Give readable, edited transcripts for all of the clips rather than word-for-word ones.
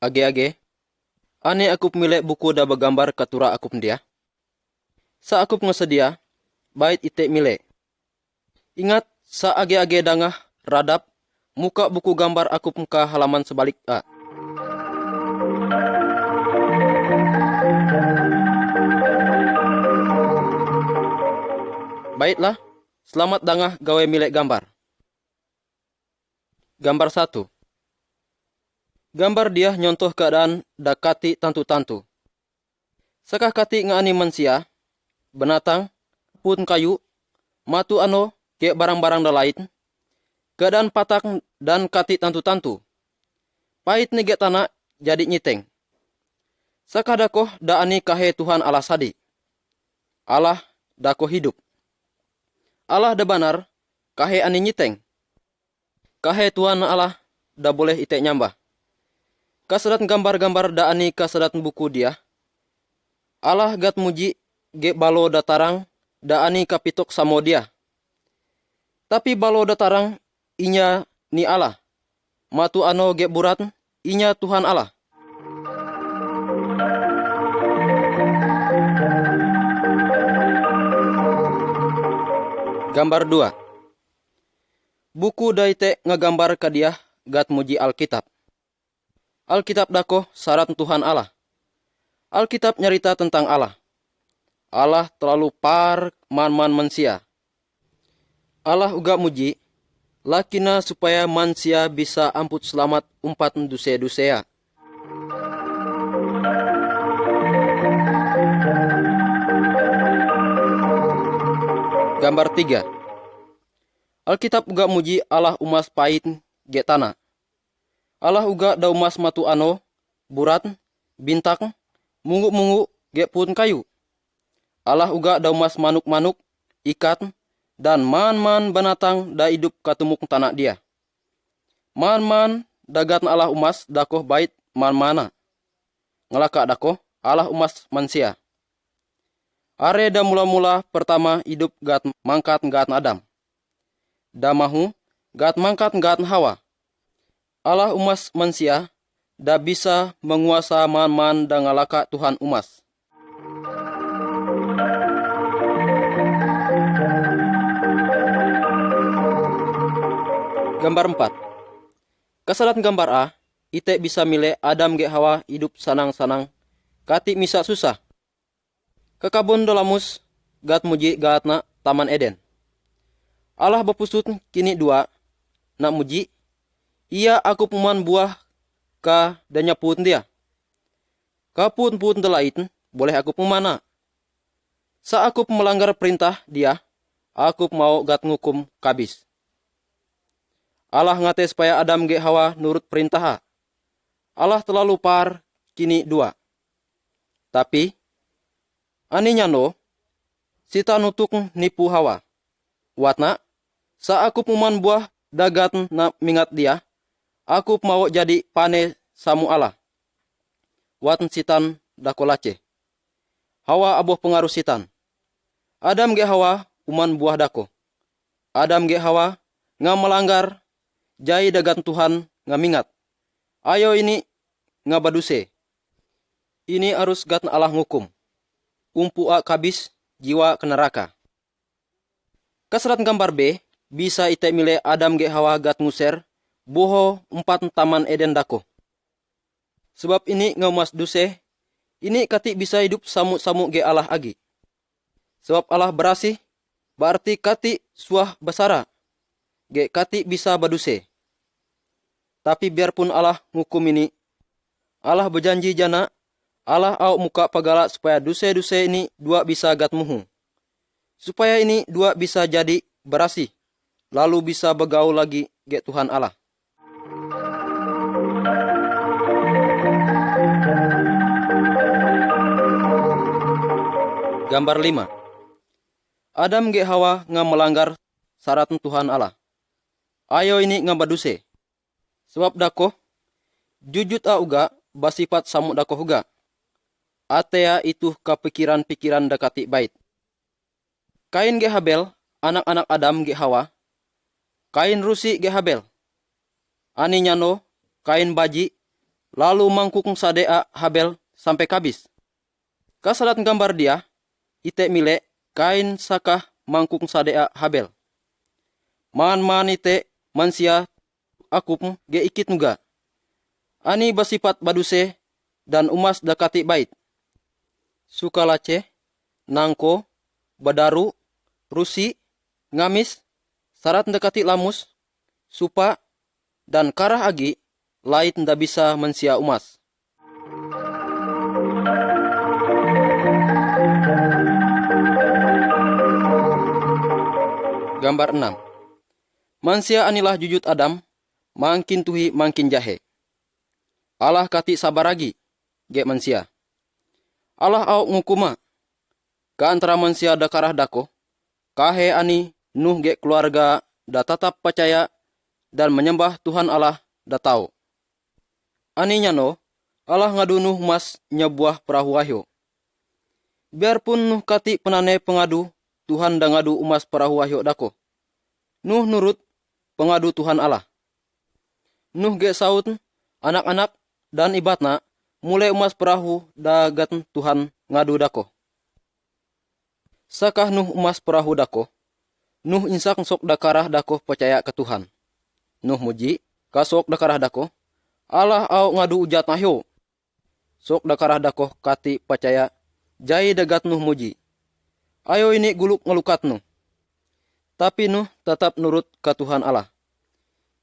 Age-age, ane aku pemilih buku da bergambar katura aku dia. Sa aku ngesedia, bait ite mile. Ingat, sa age-age dangah, radap, muka buku gambar aku muka halaman sebalik a. Baiklah, selamat dangah gawe milik gambar. Gambar 1. Gambar dia nyontoh keadaan dakati tantu-tantu. Sakah kati ngani manusia, benatang, pun kayu, matu ano, ke barang-barang da lain, keadaan patak dan kati tantu-tantu. Pahit ni ge tanah jadi nyiteng. Sakah dakoh da ani kahe Tuhan Allah sadi. Allah dakoh hidup. Allah da banar, kahe ani nyiteng. Kahe Tuhan Allah da boleh ite nyambah. Kasadat gambar-gambar da ani kasadat buku dia. Allah gat muji ge balo da tarang da ani kapitok samo dia. Tapi balo da tarang inya ni Allah. Matu ano ge burat inya Tuhan Allah. Gambar 2. Buku daite ngagambar ka dia gat muji Alkitab. Alkitab dako syarat Tuhan Allah. Alkitab nyarita tentang Allah. Allah terlalu par man-man manusia. Allah uga muji, lakina supaya manusia bisa amput selamat umpat duse-dusea. Gambar 3. Alkitab uga muji Allah umas pait ge tanah. Allah uga da umas matu ano, burat, bintak, mungu-mungu ge pun kayu. Allah uga da umas manuk-manuk, ikat, dan man-man banatang da hidup katumuk tanah dia. Man-man dagat Allah umas dakoh bait man-mana. Ngelaka dakoh Allah umas manusia. Are da mula-mula pertama hidup gat mangkat gat Adam. Da mahu gat mangkat gat Hawa. Allah umas manusia da bisa menguasa man-man da ngalaka Tuhan umas. Gambar 4. Kasalat gambar A, ite bisa milih Adam ge Hawa hidup sanang-sanang, kati misa susah. Kekabun dolamus, gat muji gatna Taman Eden. Allah bapusut kini 2, nak muji, ia aku peman buah ka danya pun dia. Kapun-pun delain, boleh aku pemana. Sa aku melanggar perintah dia, aku mau gat ngukum kabis. Allah ngate supaya Adam ge Hawa nurut perintah. Allah terlalu par kini 2. Tapi, ani nyano, sita nutuk nipu Hawa. Watna, sa aku peman buah dagat na mingat dia, aku mau jadi pane samu Allah. Watn sitan dakolace. Hawa aboh pengaruh sitan. Adam ge Hawa uman buah dako. Adam ge Hawa nga melanggar jai dagan Tuhan nga mingat. Ayo ini nga baduse. Ini arus gat Allah ngukum. Umpu a kabis jiwa ke neraka. Kasarat gambar B, bisa ite milih Adam ge Hawa gat nguser, boho 4 Taman Eden dako. Sebab ini ngamas duse, ini kati bisa hidup samu-samu ge Allah agi. Sebab Allah berasih, berarti kati suah basara, ge kati bisa baduse. Tapi biarpun Allah ngukum ini, Allah berjanji jana, Allah au muka pagala supaya duse-duse ini 2 bisa gat muhu. Supaya ini 2 bisa jadi berasih, lalu bisa begaul lagi ge Tuhan Allah. Gambar 5. Adam ge Hawa nga melanggar syarat Tuhan Allah. Ayo ini nga baduse. Sebab dakoh, jujut a uga basifat samu dakoh uga. Atea itu kepikiran-pikiran dekati bait. Kain ge Habel, anak-anak Adam ge Hawa. Kain rusi ge Habel. Ani nyano, kain baji, lalu mangkuk sadea Habel sampai kabis. Kasalat gambar dia, ite mile kain sakah mangkuk sadea Habel. Man ite mansia akup ge ikit nuga. Ani basifat baduse dan umas dakati bait. Sukalace, nangko, badaru, rusi, ngamis, sarat dekati lamus, supa, dan karah agi, lait nda bisa mensia umas. Gambar 6. Mansia anilah jujut Adam, mangkin tuhi mangkin jahe. Allah kati sabaragi, ge mansia. Allah au ngukuma, ka antara mansia da karah dako, kahe ani nuh ge keluarga da tetap percaya dan menyembah Tuhan Allah da tau. Ani nyano, Allah ngadu nuh mas nyebuah perahu wahyo. Biarpun nuh kati penane pengadu, Tuhan da ngadu umas perahu wahyo dako. Nuh nurut pengadu Tuhan Allah. Nuh ge saut anak-anak dan ibatna mulai umas perahu da gat Tuhan ngadu dako. Sakah nuh umas perahu dako, nuh insak sok dakarah dako percaya ke Tuhan. Nuh muji, kasok dakarah dako, Allah au ngadu ujat nahyo. Sok dakarah dako kati percaya, jai dagat nuh muji. Ayo ini guluk ngelukat nuh. Tapi nuh tetap nurut ke Tuhan Allah.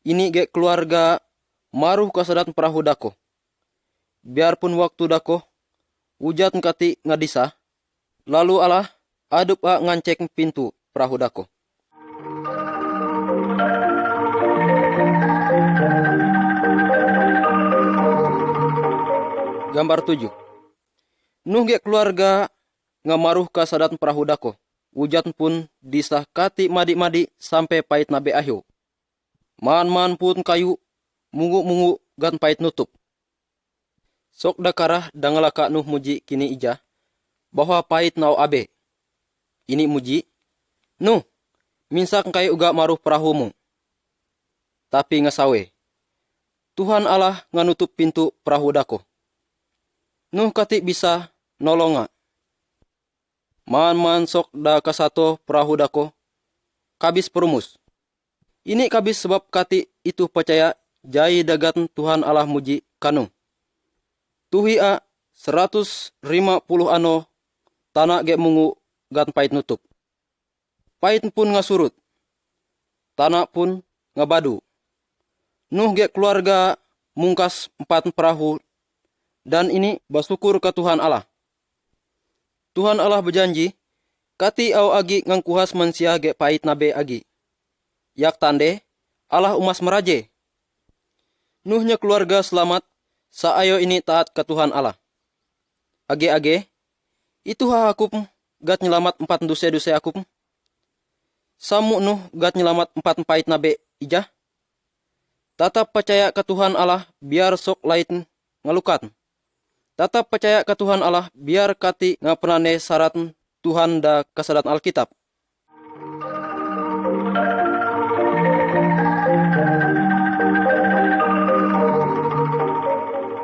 Ini ge keluarga maruh kasadat perahu dako. Biarpun waktu dako, ujat kati ngadisa, lalu Allah adup ngancek pintu perahu dako. Gambar 7. Nuh ge keluarga ngamaruh kasadat perahu dako. Ujat pun disah kati madi-madi sampai pait nabe ahyo. Man pun kayu, mungu gan pait nutup. Sok dakarah dangalaka nuh muji kini ija, bahwa pait nau abe. Ini muji, nuh, minsak kai uga maruh perahumu. Tapi ngasawe, Tuhan Allah nganutup pintu perahu dako. Nuh kati bisa nolonga. Man sok da kasato perahu dako, kabis perumus. Ini kabis sebab kati itu percaya jai dagat Tuhan Allah muji kanu. Tuhi 150 ano tanah ge mungu gan pait nutup. Pait pun ngasurut. Tanah pun ngabadu. Nuh ge keluarga mungkas 4 perahu dan ini bersyukur ke Tuhan Allah. Tuhan Allah berjanji, kati au agi ngangkuhas mansia ge pait nabe agi. Yak tande, Allah umas meraje. Nuhnya keluarga selamat, saayo ini taat ke Tuhan Allah. Age-age, itu hakup gat nyelamat 4 duse-duse akup. Samu nuh gat nyelamat 4 pait nabe ijah. Tetap percaya ke Tuhan Allah biar sok lain ngalukat. Tetap percaya ke Tuhan Allah biar kati ngapenane syarat Tuhan da kasadat Alkitab.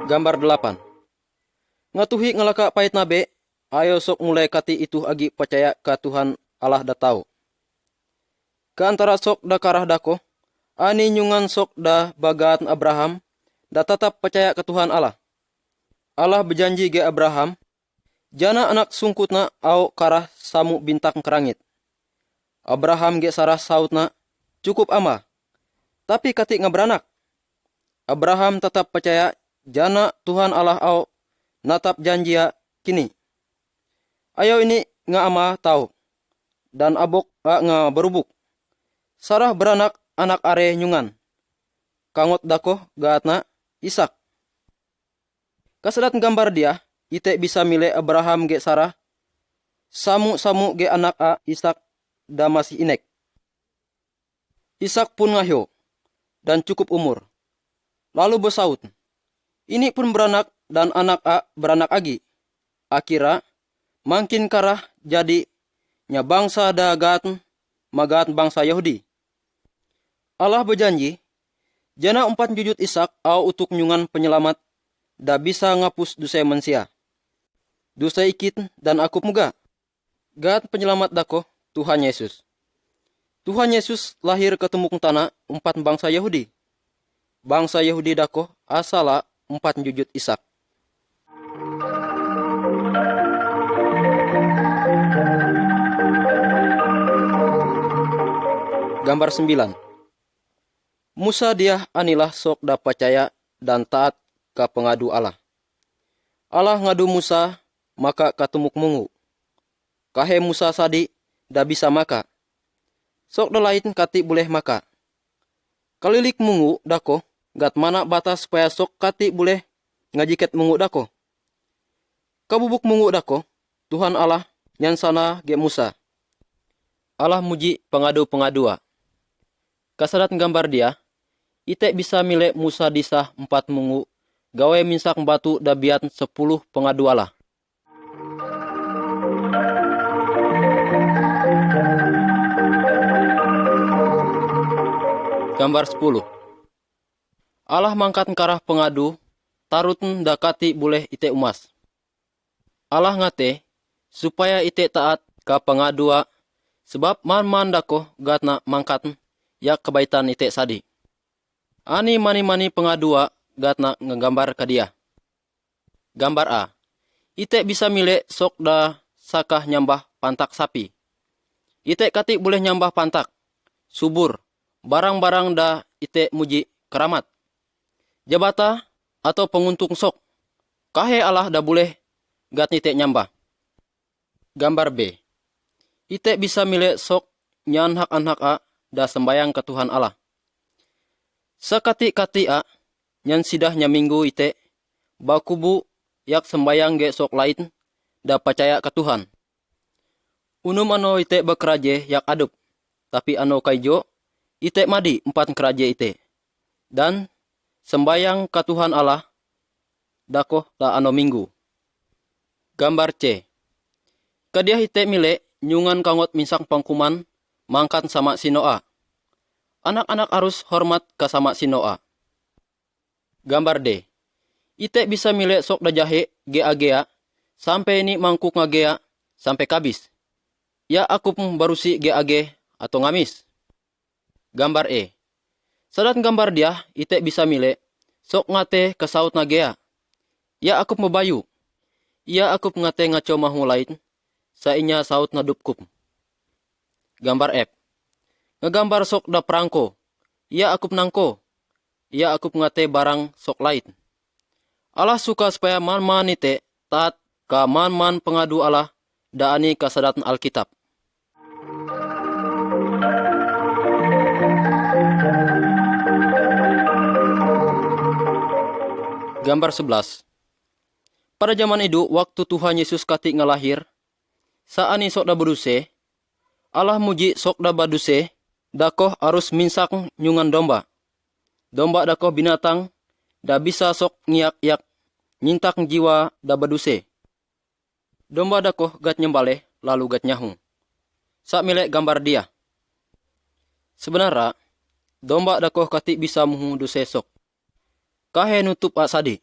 Gambar 8. Ngatuhi ngelaka pait nabe, ayo sok mulai kati itu agi percaya ke Tuhan Allah da tau. Ke antara sok da karah dako, ani nyungan sok da bagat Abraham, da tetap percaya ke Tuhan Allah. Allah berjanji ge Abraham, jana anak sungkutna au karah samu bintang kerangit. Abraham ge sarah sautna, cukup ama, tapi kati ngaberanak. Abraham tetap percaya jana Tuhan Allah au natap janjia kini. Ayo ini nga ama tahu. Dan abok nga berubuk. Sarah beranak anak are nyungan. Kangot dako gaatna Ishak. Kasadat gambar dia, ite bisa milih Abraham ge Sarah. Samu ge anak Ishak da masih inek. Ishak pun ngahyo dan cukup umur. Lalu bersaut. Ini pun beranak dan anak beranak agi. Akira makin karah jadi nya bangsa dagat magat bangsa Yahudi. Allah berjanji, jana 4 jujut Ishak au utuk nyungan penyelamat da bisa ngapus dosa manusia. Dosa ikit dan aku muga. Gat penyelamat dako Tuhan Yesus. Tuhan Yesus lahir ke tumuk tanah empat bangsa Yahudi. Bangsa Yahudi dako asala empat jujut Ishak. Gambar 9. Musa dia anilah sok da percaya dan taat ke pengadu Allah. Allah ngadu Musa maka katumuk mungu. Kahe Musa sadi da bisa maka. Sok da lain kati boleh maka. Kalilik mungu dako gat mana batas supaya sok kati boleh ngajiket mungu dako. Kabubuk mungu dako Tuhan Allah nyansana ge Musa. Allah muji pengadu-pengadua. Kasadat gambar dia, ite bisa milek Musa disah 4 mungu, gawe minsak batu dabiat 10 pengadu Allah. Gambar 10. Allah mangkat karah pengadu, tarutn dakati boleh ite umas. Allah ngate, supaya ite taat ka pengadua, sebab man-man dako gatna mangkat yak kebaitan ite sadi. Ani mani-mani pengadua gatna ngegambar ke dia. Gambar A. Ite bisa milek sok da sakah nyambah pantak sapi. Ite kati boleh nyambah pantak, subur, barang-barang da ite muji keramat. Jabata atau penguntung sok. Kahe Allah da boleh gat ite nyambah. Gambar B. Ite bisa milek sok nyan hak-hak A da sembayang ke Tuhan Allah. Sakati-kati A, nyan sidah nyaminggu ite, bakubu yak sembayang ge sok lain, da percaya ke Tuhan. Unum ano ite bekeraje yak adup, tapi ano kaijo, ite madi 4 keraje ite. Dan sembayang ke Tuhan Allah, dakoh da ano minggu. Gambar C. Kadiah ite mile nyungan kangot minsang pangkuman, mangkat sama si Noa. Anak-anak harus hormat ke sama si Noa. Gambar D. Ite bisa milek sok da jahe gea-gea, sampai ini mangkuk ngagea, sampai kabis. Ya aku pun barusi gea-ge atau ngamis. Gambar E. Sadat gambar dia, ite bisa milek, sok ngate ke saut ngagea. Ya aku mebayu. Ya aku ngate ngaco mahu lain, sainya saut nadupkup. Gambar F. Ngegambar sok da perangko. Ia akup nangko. Ia akup ngate barang sok lain. Allah suka supaya man-man ite taat ka man-man pengadu Allah da ani kasadatan Alkitab. Gambar 11. Pada zaman itu waktu Tuhan Yesus kati ngelahir, saani sok da beruse, Allah muji sok da baduse, dakoh arus minsak nyungan domba. Domba dakoh binatang, da bisa sok ngiak-iak, nyintak jiwa da baduse. Domba dakoh gat nyembale, lalu gat nyahung. Sak milek gambar dia. Sebenarnya, domba dakoh kati bisa muhu duse sok. Kahe nutup asadi.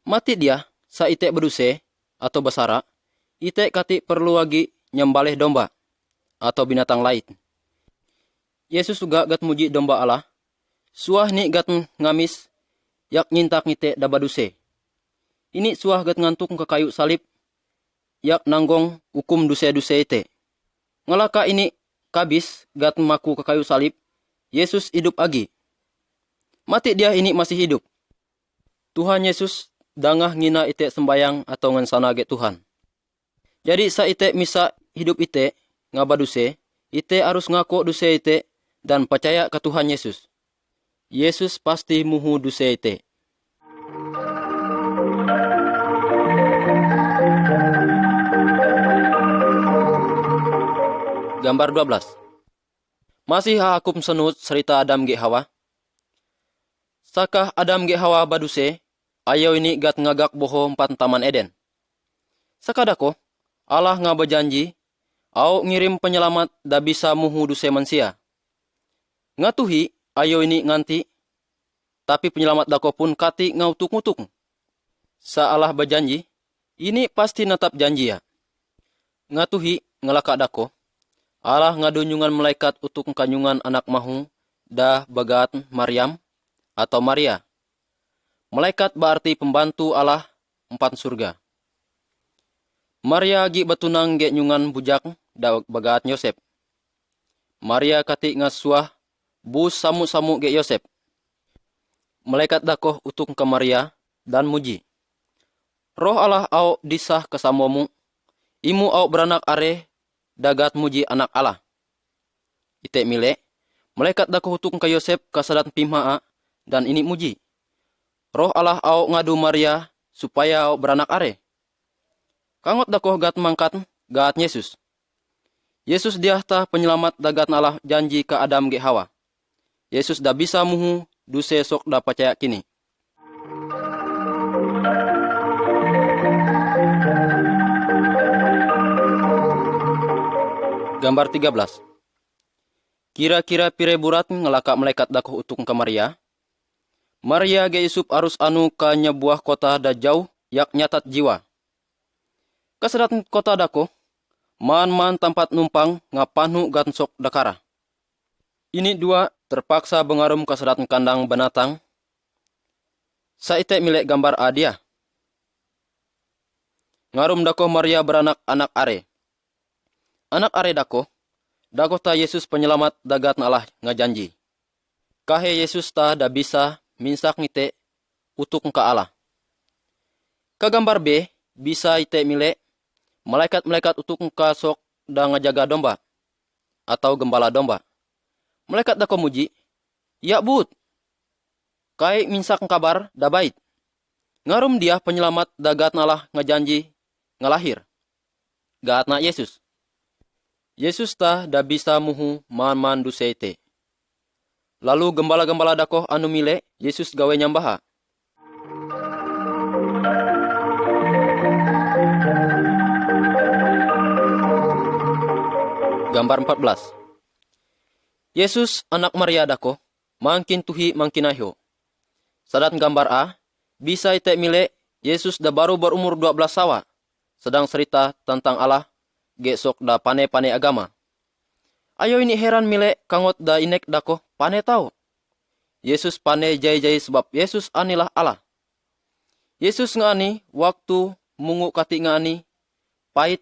Mati dia, sa ite baduse, atau basara, ite kati perlu lagi nyembale domba atau binatang lain. Yesus juga gat muji domba Allah. Suah ni gat ngamis yak nyintak ngite da baduse. Ini suah gat ngantuk ke kayu salib yak nanggong hukum duse-duse ite. Ngelaka ini kabis gat maku ke kayu salib. Yesus hidup agi. Mati dia ini masih hidup. Tuhan Yesus dangah ngina ite sembayang atau ngansana ge Tuhan. Jadi sa ite misa hidup ite ngabaduse, ite harus ngaku duse ite dan percaya ke Tuhan Yesus. Yesus pasti muhu duse ite. Gambar 12. Masih hakum senut cerita Adam ge Hawa. Sakah Adam ge Hawa baduse, ayo ini gat ngagak boho 4 taman Eden. Sakadako, Allah ngabajanji, au ngirim penyelamat da bisa muhu duse manusia. Ngatuhi, ayo ini nganti, tapi penyelamat dako pun kati ngautuk-ngutuk. Sa Allah berjanji, ini pasti netap janji ya. Ngatuhi ngelaka dako, Allah ngadunyungan malaikat untuk kanyungan anak mahu dah bagat Maryam atau Maria. Malaikat berarti pembantu Allah empat surga. Maria gi batunang ge nyungan bujak da bagat Yosef. Maria kati ngasuah bus samu-samu ge Yosef. Malaikat dakoh utung ke Maria dan muji. Roh Allah au disah kesamomu, imu au beranak are dagat muji anak Allah. Ite mile, malaikat dakoh utung ke Yosef kasadat pimhaa dan ini muji. Roh Allah au ngadu Maria supaya au beranak are. Kangot dakoh gat mangkat gat Yesus. Yesus diahta penyelamat dagat Allah janji ke Adam ge Hawa. Yesus dah bisa muhu duse sok dah percaya kini. Gambar 13. Kira-kira pire burat ngelaka malaikat dakoh utung ke Maria. Maria ge Yusuf arus anu ka nyebuah kota da jauh yak nyatat jiwa. Kasadat kota dakoh, man-man tempat numpang ngapanu gansok dakara. Ini dua terpaksa bengarum kasadat kandang binatang. Saite milik gambar adia. Ngarum dakoh Maria beranak anak are. Anak are dakoh ta Yesus penyelamat dagat Allah ngajanji. Kahe Yesus ta da bisa minsak ngite utuk ka Allah. Ka gambar B bisa ite mile malaikat-malaikat utuk ka sok da ngajaga domba atau gembala domba. Malaikat dakoh muji, ya but. Kai minsak kabar da bait. Ngarum dia penyelamat dagat Allah ngajanji ngalahir. Gatna Yesus. Yesus ta da bisa muhu man-man duseite. Lalu gembala-gembala dakoh anu mile Yesus gawe nyambaha. Gambar 14. Yesus anak Maria dakoh mangkin tuhi mangkin ahyo. Sadat gambar A bisa ite mile Yesus da baru berumur 12 sawa. Sedang cerita tentang Allah gesok da pane-pane agama. Ayo ini heran mile kangot da inek dakoh pane tau. Yesus pane jai-jai sebab Yesus anilah Allah. Yesus ngani waktu mungu kati ngani pait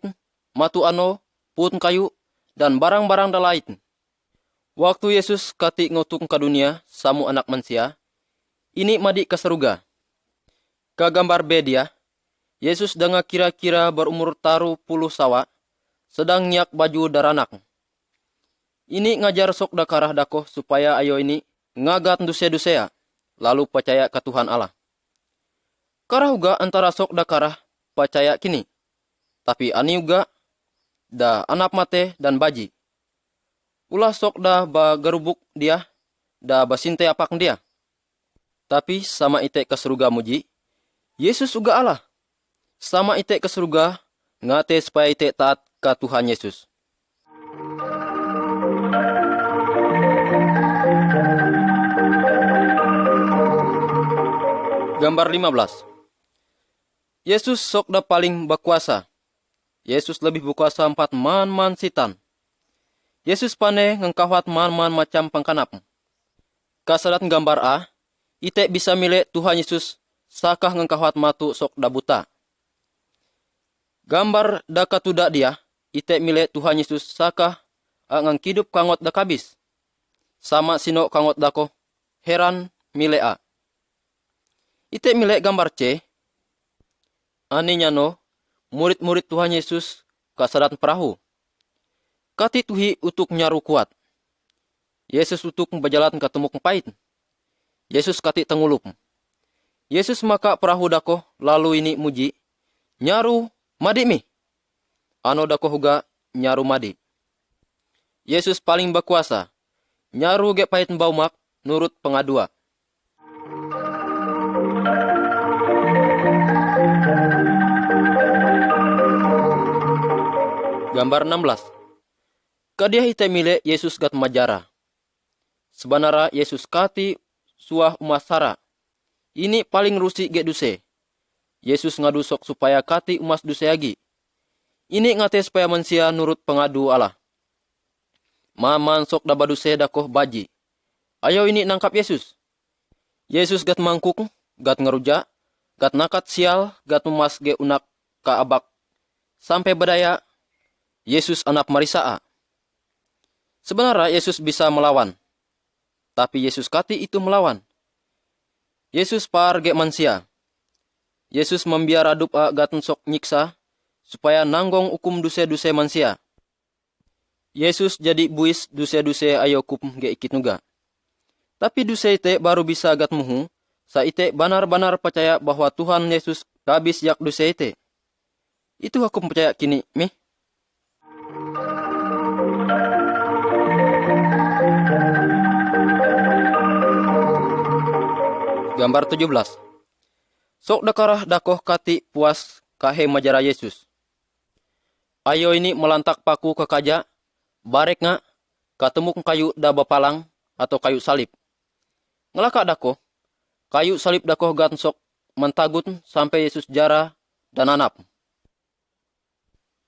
matu ano pun kayu dan barang-barang da lain. Waktu Yesus kati ngutung ke dunia samu anak manusia, ini madi ke seruga. Ka gambar B dia, Yesus dengan kira-kira berumur taruh 10 sawa, sedang nyak baju daranak. Ini ngajar sok dakarah dakoh supaya ayo ini ngagat duse-dusea, lalu percaya ke Tuhan Allah. Karah uga antara sok dakarah percaya kini, tapi ani uga da anak mate dan baji. Ulah sok da bagerubuk dia, da basinte apak dia. Tapi sama ite ke surga muji, Yesus uga Allah. Sama ite ke surga, ngate supaya ite taat ke Tuhan Yesus. Gambar 15. Yesus sok da paling berkuasa. Yesus lebih berkuasa 4 man-man sitan. Yesus pane ngengkawat man-man macam pangkanap. Kasadat gambar A, ite bisa milih Tuhan Yesus sakah ngengkawat matu sok da buta. Gambar da katuda dia, ite milih Tuhan Yesus sakah ngangkidup kangot da kabis. Sama sino kangot dako, heran milih A. Ite milih gambar C, aninya no, murid-murid Tuhan Yesus kasadat perahu. Kati tuhi utuk nyaru kuat. Yesus utuk berjalan ke temuk pait. Yesus kati tengulup. Yesus maka perahu dako lalu ini muji. Nyaru madi mi. Ano dako huga nyaru madi. Yesus paling berkuasa. Nyaru ge pait baumak nurut pengadua. Gambar 16. Kadia hite mile Yesus gat majara. Sebenarnya Yesus kati suah umasara. Ini paling rusi ge duse. Yesus ngadu sok supaya kati umas dusayagi. Ini ngate supaya manusia nurut pengadu Allah. Maman sok dabaduse dakoh baji. Ayo ini nangkap Yesus. Yesus gat mangkuk, gat ngeruja, gat nakat sial, gat memas ge unak ka abak. Sampai bedaya, Yesus anak marisaa. Sebenarnya Yesus bisa melawan. Tapi Yesus kati itu melawan. Yesus par ge mansia. Yesus membiar adup gatun sok nyiksa, supaya nanggong hukum duse-duse mansia. Yesus jadi buis duse-duse ayo hukum ge ikit nuga. Tapi duse ite baru bisa gat muhu, sa ite benar-benar percaya bahwa Tuhan Yesus kabis yak duse ite. Itu aku percaya kini, mih. Gambar 17. Sok dakarah dakoh kati puas kahe majara Yesus. Ayo ini melantak paku ke kaja, barek nga, katemuk kayu da bapalang atau kayu salib. Ngelaka dakoh, kayu salib dakoh gan sok mentagut sampai Yesus jara dan anap.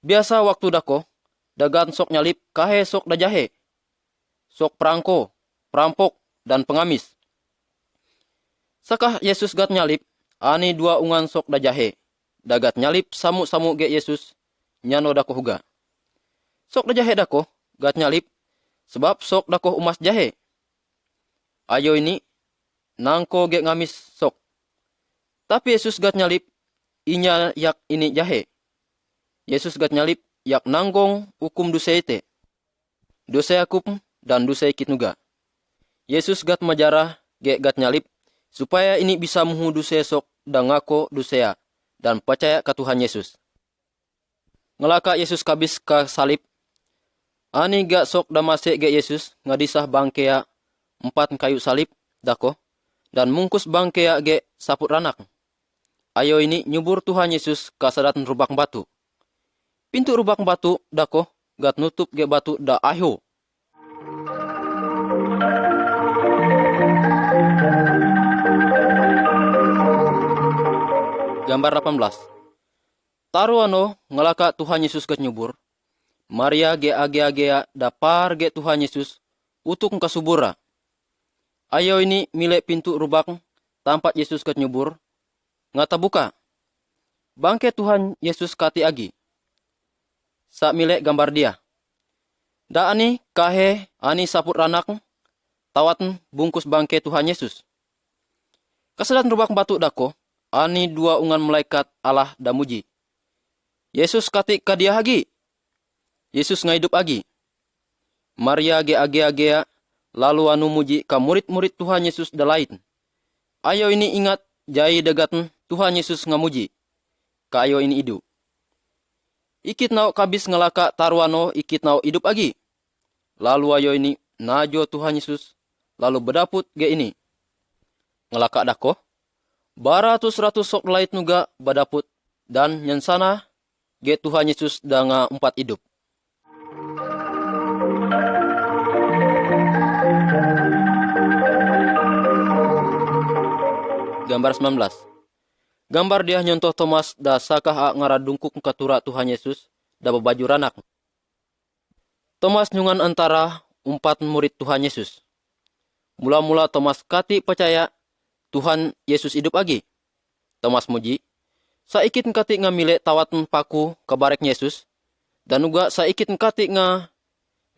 Biasa waktu dakoh, dagan sok nyalip kahe sok dajahe. Sok perangko, perampok, dan pengamis. Sakah Yesus gat nyalip, ani dua ungan sok dajahe. Dagat nyalip samu-samu ge Yesus, nyano dakoh huga. Sok dajahe dakoh, gat nyalip, sebab sok dakoh umas jahe. Ayo ini, nangko ge ngamis sok. Tapi Yesus gat nyalip, inya yak ini jahe. Yesus gat nyalip, yak nanggong hukum duse ite. Duse hukum dan duse ikit nuga. Yesus gat majarah, ge gat nyalip, supaya ini bisa muhu duse sok dan ngako dusea, dan percaya ke Tuhan Yesus. Ngelaka Yesus kabis ka salib, ani gak sok damase ge Yesus ngadisah bangkea 4 kayu salib, dako, dan mungkus bangkea ge saput ranak. Ayo ini nyubur Tuhan Yesus ka sadatan rubak batu. Pintu rubak batu, dako, gat nutup ge batu da ayo. Gambar 18. Taruano ngelaka Tuhan Yesus ket nyubur. Maria ge age-agea dapar ge Tuhan Yesus utuk ka subura. Ayo ini mile pintu rubak tampat Yesus ket nyubur. Ngata buka. Bangke Tuhan Yesus kati agi. Sa mile gambar dia. Da ani kahe ani saput ranak tawat bungkus bangke Tuhan Yesus. Kasadan rubak batu dako. Ani dua ungan malaikat Allah damuji. Yesus kati kadia hagi. Yesus ngaidup agi. Maria ge age-agea lalu anu muji ka murid-murid Tuhan Yesus dalain. Ayo ini ingat jai degaten Tuhan Yesus ngamuji. Ka ayo ini idu. Ikit nau kabis ngelaka taruano ikit nau hidup agi. Lalu ayo ini najo Tuhan Yesus lalu bedaput ge ini. Ngelaka dako. Baratus-ratus sok lait nuga badaput dan nyensana ge Tuhan Yesus danga 4 hidup. Gambar 19. Gambar dia nyontoh Thomas da sakah ngaradungkuk katura Tuhan Yesus da babaju ranak. Thomas nyungan antara 4 murid Tuhan Yesus. Mula-mula Thomas kati percaya Tuhan Yesus hidup lagi. Thomas muji, saikit kati ngamile tawatan paku ke barek Yesus, dan juga saikit kati nga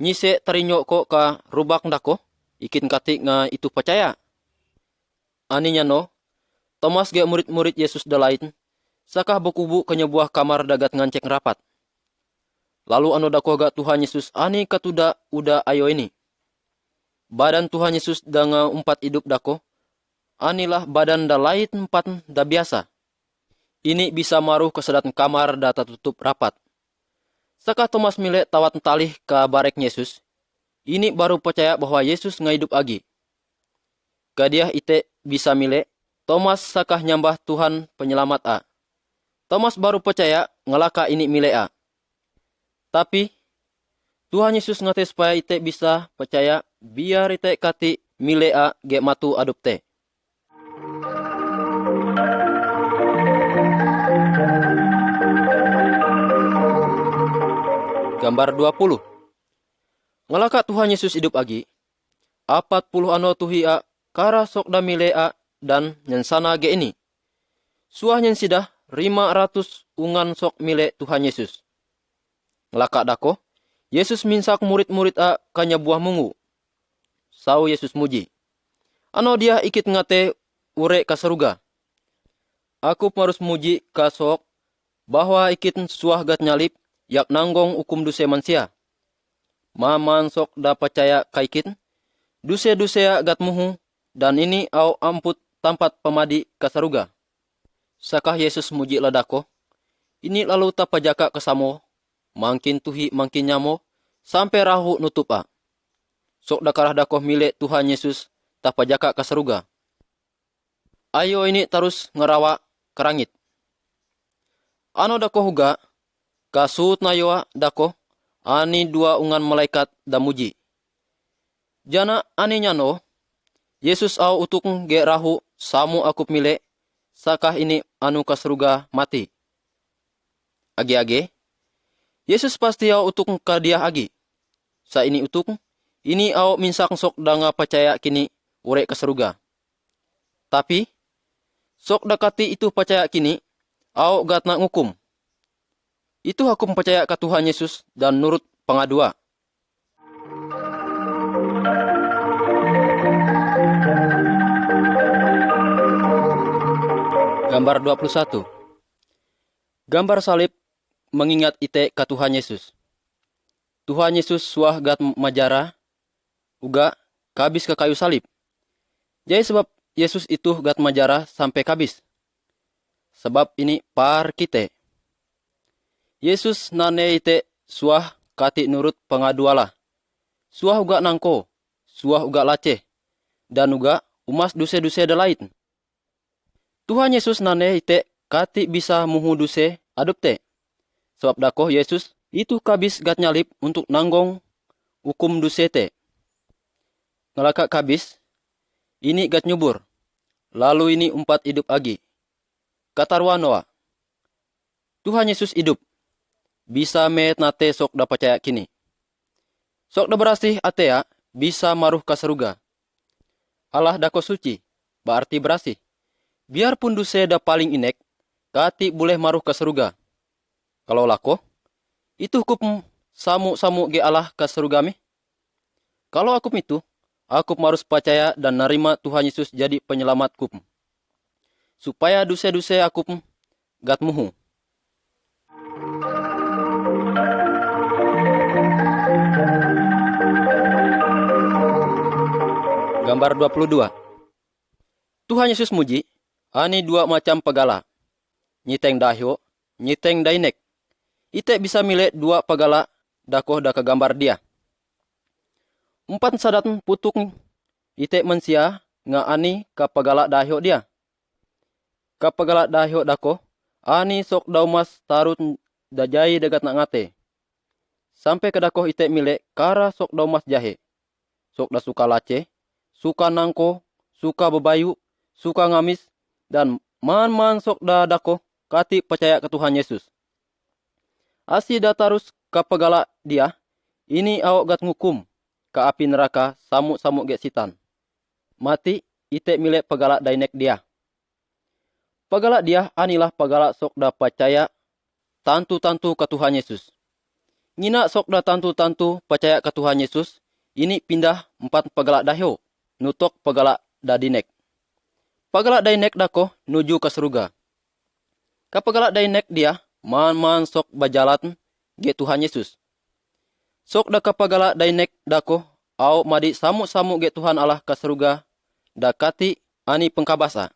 nyise tarinyo ko ka rubak dako, ikit kati nga itu percaya. Aninya no, Thomas ge murid-murid Yesus dalain, sakah bekubu ke nyebuah kamar dagat ngancek rapat. Lalu anu dako ga Tuhan Yesus ani katuda uda ayo ini. Badan Tuhan Yesus danga 4 hidup dako, anilah badan da lait 4 da biasa. Ini bisa maruh ke sedatan kamar da tutup rapat. Saka Thomas mile tawat talih ke barek Yesus. Ini baru percaya bahwa Yesus ngaidup agi. Kadiah ite bisa mile, Thomas sakah nyambah Tuhan penyelamat a. Thomas baru percaya ngelaka ini mile a. Tapi Tuhan Yesus ngate supaya ite bisa percaya biar ite kati mile a ge matu adup te. Gambar 20. Ngalaka Tuhan Yesus hidup agi, 40 ano tuhia kara sok da milea dan nyensana ge ini. Suah nyensidah 500 ungan sok mile Tuhan Yesus. Ngalaka dako, Yesus minsak murid-murid kanya buah mungu. Sau Yesus muji. Ano dia ikit ngate ure ka saruga. Aku harus muji ka sok bahwa ikit suah gat nyalip yak nanggong hukum duse mansia. Maman sok da percaya ka ikit, duse-dusea gat muhu, dan ini au amput tampat pemadi ka saruga. Sakah Yesus muji ladako, ini lalu tapajaka kesamo, mangkin tuhi mangkin nyamo, sampai rahu nutupa. Sok dakarah dako milik Tuhan Yesus tapajaka ka saruga. Ayo ini terus ngerawa kerangit. Ano dako huga, kasut na yoa dako, ani 2 ungan malaikat da muji. Jana ani nyano, Yesus au utuk ge rahu samu akup mile, sakah ini anu kasruga mati. Age-age, Yesus pasti au utuk ka dia agi. Sa ini utuk, ini au minsak sok da nga percaya kini ure kasruga. Tapi, sok dakati itu percaya kini, au gat na ngukum. Itu aku percaya ke Tuhan Yesus dan nurut pengadua. Gambar 21. Gambar salib mengingat ite ke Tuhan Yesus. Tuhan Yesus suah gat majara, uga kabis ke kayu salib. Jadi sebab Yesus itu gat majara sampai kabis. Sebab ini par kite. Yesus nane ite suah kati nurut pengadualah. Suah uga nangko, suah uga laceh, dan uga umas duse-duse da lain. Tuhan Yesus nane ite kati bisa muhu duse adup te. Sebab dakoh Yesus itu kabis gat nyalip untuk nanggong hukum duse te. Ngalaka kabis, ini gat nyubur. Lalu ini 4 hidup agi. Katarwa Noa. Tuhan Yesus hidup. Bisa met nate sok da percaya kini. Sok da berasih atea bisa maruh ka saruga. Allah dako suci, berarti berasih. Biarpun duse da paling inek, kati boleh maruh ka saruga. Kalau lako, itu hukum samu-samu ge Allah ka saruga mi. Kalau aku itu, aku harus percaya dan nerima Tuhan Yesus jadi penyelamatku. Supaya duse-duse aku gat muhu. Gambar 22. Tuhan Yesus muji, ani 2 macam pegala. Nyiteng dahyo, nyiteng dainek. Ite bisa milih 2 pegala dakoh da ke gambar dia. 4 sadat putuk ite mensia nga ani ka pegala dahyo dia. Ka pegala dahyo dako, ani sok daumas tarut dajai degat na ngate. Sampai ke dakoh ite milih kara sok daumas jahe. Sok da suka lace, suka nangko, suka bebayu, suka ngamis, dan man-man sok da dako kati percaya ke Tuhan Yesus. Asi da tarus ka pegala dia, ini awak gat ngukum ka api neraka samu-samu ge sitan. Mati ite milih pegala dainek dia. Pegala dia anilah pegala sok da percaya tantu-tantu ke Tuhan Yesus. Ngina sok da tantu-tantu percaya ke Tuhan Yesus, ini pindah 4 pegala dahyo, nutok pegala da dinek. Pegala dainek dako nuju ke saruga. Ka pegala dainek dia, man-man sok bajalan ge Tuhan Yesus. Sok da ka pegala dainek dako, au madi samu-samu ge Tuhan Allah ka saruga, da kati ani pengkabasa.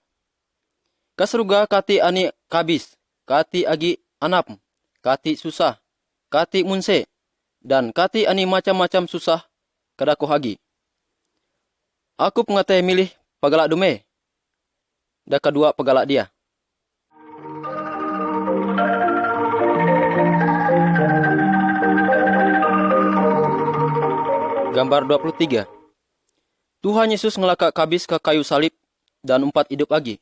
Ka saruga kati ani kabis, kati agi anap, kati susah, kati munse, dan kati ani macam-macam susah kadako hagi. Aku pengateh milih pegala dume, da kedua pegala dia. Gambar 23. Tuhan Yesus ngelaka kabis ke kayu salib dan 4 hidup lagi.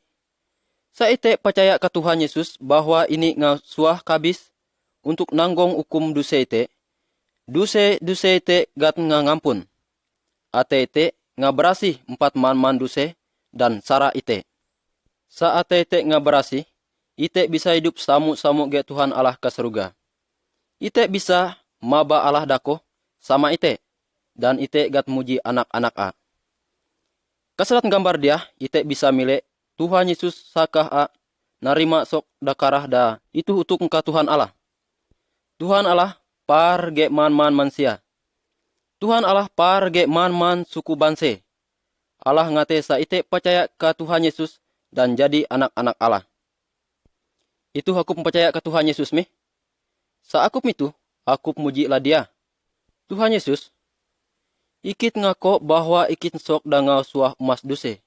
Saite percaya ke Tuhan Yesus bahwa ini ngasuah kabis untuk nanggong hukum dosa ite, Duse ite gat ngampun. Ate ite ngaberasi 4 man duse dan sara ite. Sa ate ite ngaberasi, ite bisa hidup samu ge Tuhan Allah ke surga. Ite bisa maba Allah dako sama ite, dan ite gat muji anak-anak a. Kasalat gambar dia, ite bisa milih Tuhan Yesus sakah a narima sok dakarah da itu utuk ka Tuhan Allah. Tuhan Allah par ge man mansia. Tuhan Allah par ge man suku banse. Allah ngate sa ite percaya ke Tuhan Yesus dan jadi anak-anak Allah. Itu aku percaya ke Tuhan Yesus mi. Sa aku itu, aku muji lah dia. Tuhan Yesus, ikit ngako bahwa ikit sok dangau suah emas duse.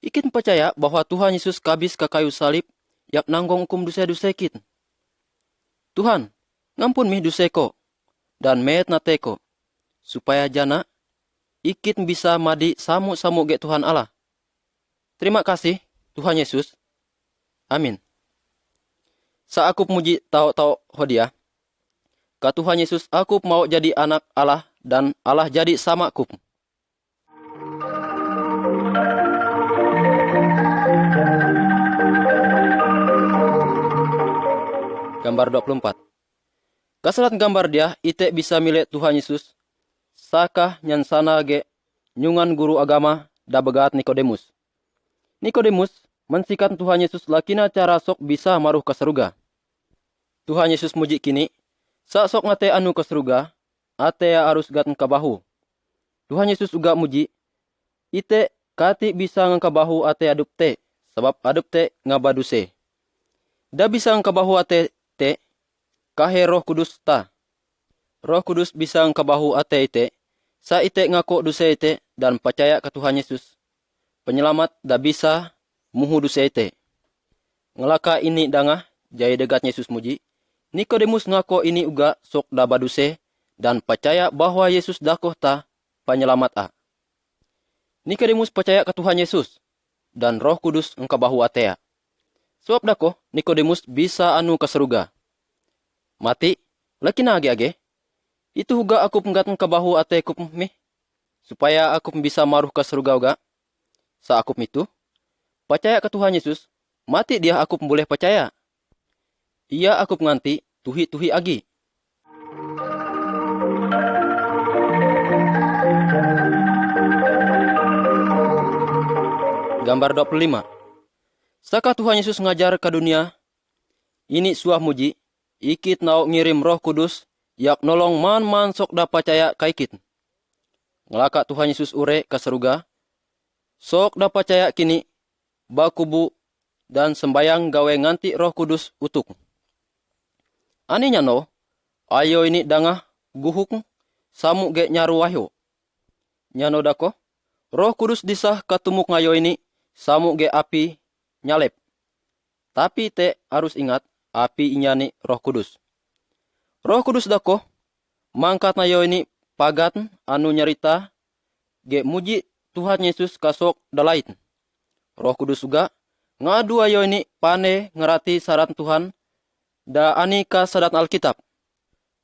Ikit percaya bahwa Tuhan Yesus kabis ke kayu salib yak nanggong hukum dosa-dosa ikit. Tuhan, ngampun mi doseko dan met nateko, supaya jana ikit bisa madi samu ge Tuhan Allah. Terima kasih Tuhan Yesus. Amin. Sa aku muji tau hodia. Ka Tuhan Yesus aku mau jadi anak Allah dan Allah jadi sama aku. Gambar 24. Kasalat gambar dia ite bisa milik Tuhan Yesus. Sakah nyansana ge nyungan guru agama da begat Nikodemus. Nikodemus mensikan Tuhan Yesus lakina cara sok bisa maruh ke surga. Tuhan Yesus muji kini, sa sok ngate anu ke surga, ate harus gat ngkabahu. Tuhan Yesus uga muji, ite kati bisa ngkabahu ate adup te, sebab adup te ngabaduse. Da bisa ngkabahu ate te, kahe Roh Kudus ta. Roh Kudus bisa ngkabahu ate ite, sa ite ngako duse ite dan percaya ke Tuhan Yesus. Penyelamat da bisa muhu duse ite. Ngelaka ini dangah, jaya degat Yesus muji. Nikodemus ngako ini uga sok da baduse dan percaya bahwa Yesus dakoh ta penyelamat a. Nikodemus percaya ke Tuhan Yesus dan Roh Kudus ngkabahu atea. Sebab dakoh Nikodemus bisa anu ke surga. Mati, lakina age-age. Itu uga aku penggat ngkabahu ate kup mi, supaya aku bisa maruh ke surga uga. Sa aku itu percaya ke Tuhan Yesus, mati dia aku boleh percaya. Ia aku nganti tuhi agi. Gambar 25. Saka Tuhan Yesus ngajar ke dunia, ini suah muji, ikit nau ngirim Roh Kudus, yak nolong man sok da percaya ka ikit. Ngelaka Tuhan Yesus ure ke surga, sok da percaya kini, bakubu dan sembayang gawe nganti Roh Kudus utuk. Aninya no, ayo ini dangah guhuk samu ge nyaru wahyo. Nyano dako, Roh Kudus disah katumuk ngayo ini samu ge api nyalep. Tapi te harus ingat api inyani Roh Kudus. Roh Kudus dako, mangkat ngayo ini pagat anu nyarita ge muji Tuhan Yesus kasok dalait. Roh Kudus juga ngadu ayo ini pane ngerati saran Tuhan da ani ka sadat Alkitab.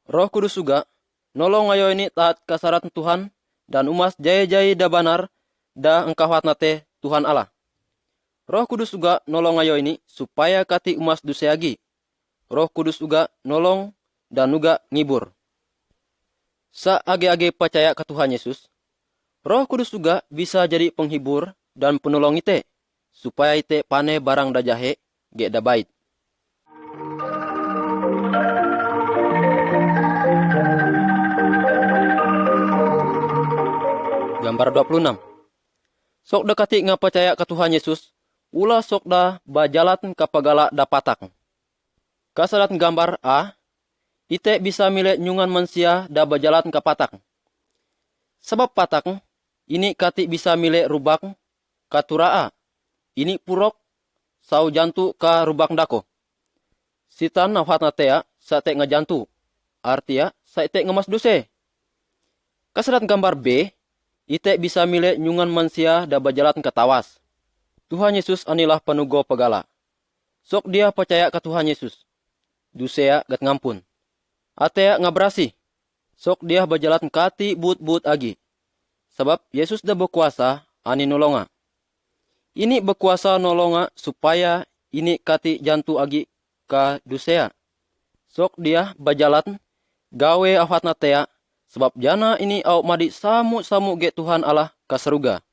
Roh Kudus juga nolong ayo ini taat ka saran Tuhan dan umas jaya-jaya da banar da engkawat nate Tuhan Allah. Roh Kudus juga nolong ayo ini supaya kati umas duseagi. Roh Kudus juga nolong dan juga ngibur. Sa age-age percaya ke Tuhan Yesus, Roh Kudus juga bisa jadi penghibur dan penolong ite, supaya ite pane barang da jahe ge da bait. Gambar 26. Sok dekati ngapercaya ke Tuhan Yesus, ulah sok da bajalan kapagala da patak. Kasalat gambar A, ite bisa milih nyungan mansia da bajalan ka patak. Sebab patak, ini kati bisa milih rubak katuraa. Ini purok sau jantu ka rubak dako. Sitan nawhat natea sa te ngajantu. Artia sa ite ngemas duse. Kasalat gambar B, ite bisa milih nyungan mansia da bajalan ke tawas. Tuhan Yesus anilah penugo pegala. Sok dia percaya ke Tuhan Yesus. Dusea gat ngampun. Atea ngabrasi. Sok dia berjalan kati but-but agi. Sebab Yesus dah berkuasa ani nolonga. Ini berkuasa nolonga supaya ini kati jantu agi ka dusea. Sok dia berjalan gawe awat natea. Sebab jana ini au madi samu-samu ge Tuhan Allah ka seruga.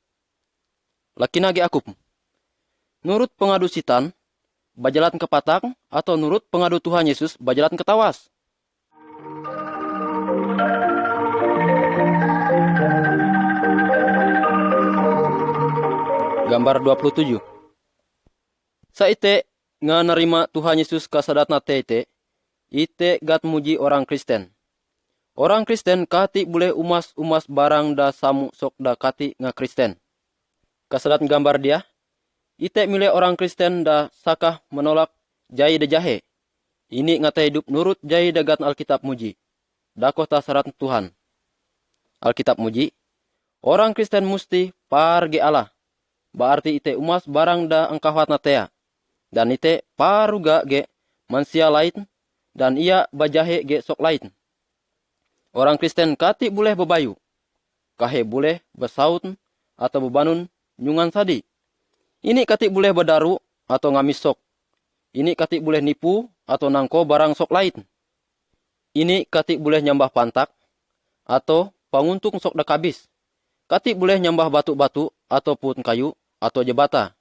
Lakina ge akup. Nurut pengadu sitan, berjalan ke patang, atau nurut pengadu Tuhan Yesus, berjalan ke tawas. Gambar 27. Saite nga nerima Tuhan Yesus kasadatna ite gat muji orang Kristen. Orang Kristen kati boleh umas barang da samu sok da kati nga Kristen. Kasadat gambar dia, ite milih orang Kristen da sakah menolak jai da jahe. Ini ngata hidup nurut jai dagat Alkitab muji. Dakoh ta syarat Tuhan. Alkitab muji, orang Kristen musti parge Allah. Berarti ite umas barang da engkawat natea. Dan ite paruga ge mansia lain dan ia bajahe ge sok lain. Orang Kristen kati boleh bebayu. Kahe boleh besaut atau bebanun nyungan sadi. Ini kati boleh berdaru atau ngamis sok. Ini kati boleh nipu atau nangko barang sok lain. Ini kati boleh nyambah pantak atau panguntung sok dakabis. Kati boleh nyambah batu-batu ataupun kayu atau jebata.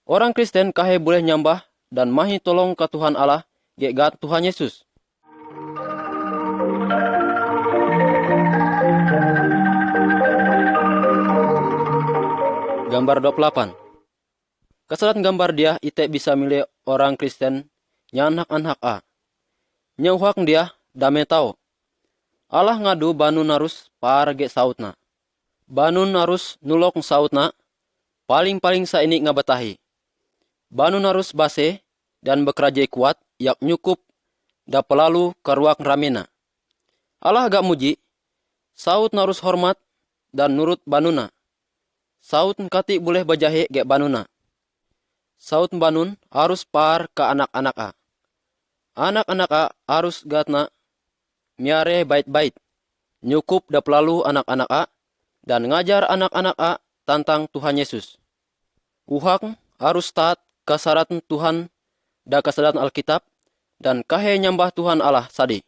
Orang Kristen kahe boleh nyambah dan mahi tolong ke Tuhan Allah gegat Tuhan Yesus. Gambar 28. Kesalat gambar dia ite bisa milih orang Kristen nyanak-anak a. Nyauhak dia dame tau. Allah ngadu banu narus parge sautna. Banu narus nulok sautna paling-paling sa ini ngabatahi. Banu narus base dan bekerja kuat yak nyukup da pelalu karuak ramena. Allah gak muji, saut narus hormat dan nurut banuna. Saut kati boleh bajahe ge banuna. Saut banun harus par ke anak-anak a. Anak-anak a harus gatna miare bait-bait. Nyukup da pelalu anak-anak a dan ngajar anak-anak a tentang Tuhan Yesus. Uhak harus taat kasaratan Tuhan da kasaratan Alkitab dan kahe nyambah Tuhan Allah sadi.